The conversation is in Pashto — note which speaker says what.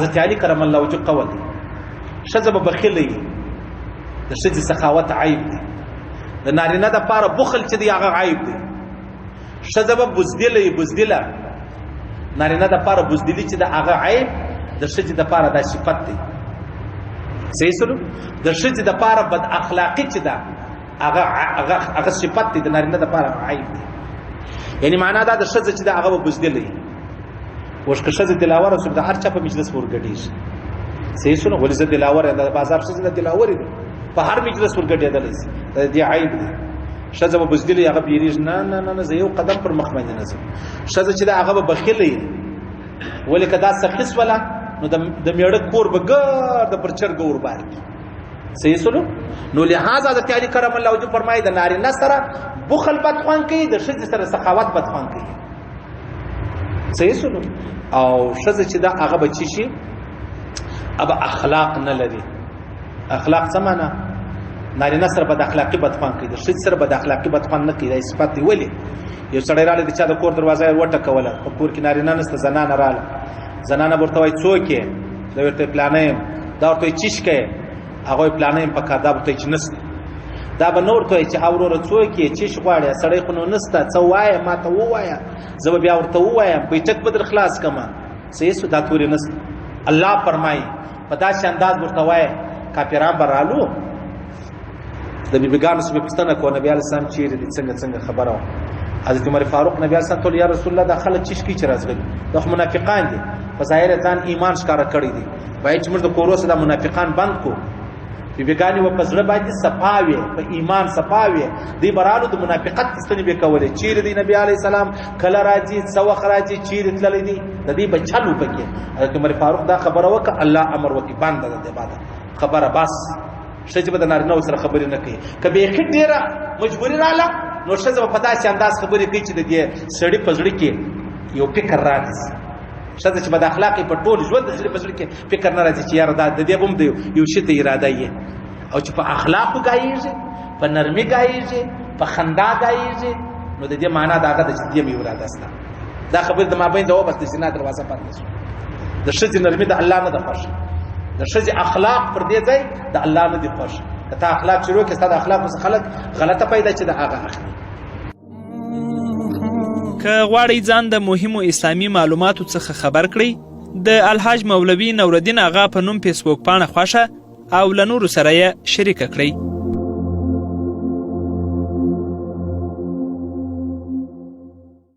Speaker 1: حضرت علي کرم الله وجهه قول دی ښځه به بخیله وي د ښځې سخاوت عیب دی د نارینه دپاره بخل چې دی هغه عیب دی ښځه به بزدله وي بزدله نارینه دپاره بزدلي چې د هغه عیب د ښځې دپاره دا صفت دی صحیح سلو د ښځې دپاره بد اخلاقي چې ده هغه صفت دی د نارینه دپاره عیب دی یعنی معنا دا د ښځه چې ده هغه به بزدله وي اوس که ښځه دلاوره شوه د هر چا په مجلس ورګډېږي صحیح سلو ولې زه دلاوره یم د بازار ښځې د دلاورې ده په هر مجلس ورګډېدلی شي د دې عیب دی ښځه به بزدله هغه بیریږي نه زه یو قدم پر مخ باندې نه ځم ښځه چې ده هغه به بخیله وي ولې که دا سخي شوله نو د میړه کور به ګرده پر چرګه ورباري صحیح سلو نو لحاظ حضرت علي کرم الله وجهه فرمایي د نارینه سره بخل بد خوند کوي د ښځې سره سخاوت بد خوند کوي صحیح سلو او ښځه چې ده هغه به څه شي هغه اخلاق نه لري اخلاق څه معنا نارینه سره بد اخلاقي بد خوند کوي د ښځې سره بد اخلاقي بد خوند نه کوي دا صفت دی ولې یو سړی راغلی د چا د کور دروازه یې وټکوله په کور کې نارینه نشته زنانه راغله زنانه به ورته وایي څوک یې دا ورته پلانه یم دا ورته وایي چیشکه یې هغه وایي پلانه یم په کار دا ورته وایي چې نشته دا به نه ورته وایي چې وروره څوک یې چیش غواړې سړی خو نو نشته څه ووایه ما ته ووایه زه به بیا ورته ووایم بیټک به در خلاص کړمه صحیح سو دا تورې نشته الله فرمایي په داسې انداز ورته وایه کافران به رالو د بیبیګانو څخه پوښتنه کوه نبي علیه السلام چیرې دي څنګه خبره وه حضرت عمر فاروق نبی علیه السلام ته یا رسول الله دا خلک چشکی چې راځي دا منافقان دي په ظاهر ځان ایمان ښکارا کړی دي وایي چې موږ د کورو سره منافقان بند کو بیبیګانی و په زړه باندې صفاوي په ایمان صفاوي دی برالو د منافقت ستنې به کولې چیرې دی نبی علیه السلام کله راځي څو راځي چیرې تللی دي د دې بچلو پکې حضرت عمر فاروق دا خبره وکړه الله امر وکي باندې د عبادت خبره بس ښځه به د نارینه سره خبرې نه کوي کبه یې ډیره مجبوری رااله نو ښځه په داسې انداز خبرې کوي چې د دې سړی په زړه کې یو فکر راځي ښځه چې بد اخلاقي په ټول ژوند د سړي په زړه کې فکر نه راځي چې یار دا د دې بم دی یو شی ته اراده یې او چې په اخلاقو ګایږي په نرمي ګایږي په خندا ګایږي نو د دې معنا دا ده چې دې مې اراده است دا خبر د مابین ځواب است چې نه دروازه پاتې شو د ښځې نرمي د الله نه ده خوښ د ښځې اخلاق پر دې ځای د الله نه دي خوښ ته اخلاق شروع کې ستاسو اخلاق څخه خلک غلطه پیدا چې د هغه اخلي
Speaker 2: که غواړئ ځان د مهمو اسلامي معلوماتو څخه خبر کړئ د الحاج مولوي نورالدین اغا په نوم فیسبوک پاڼه خوښه او له نورو سره یې شریکه کړئ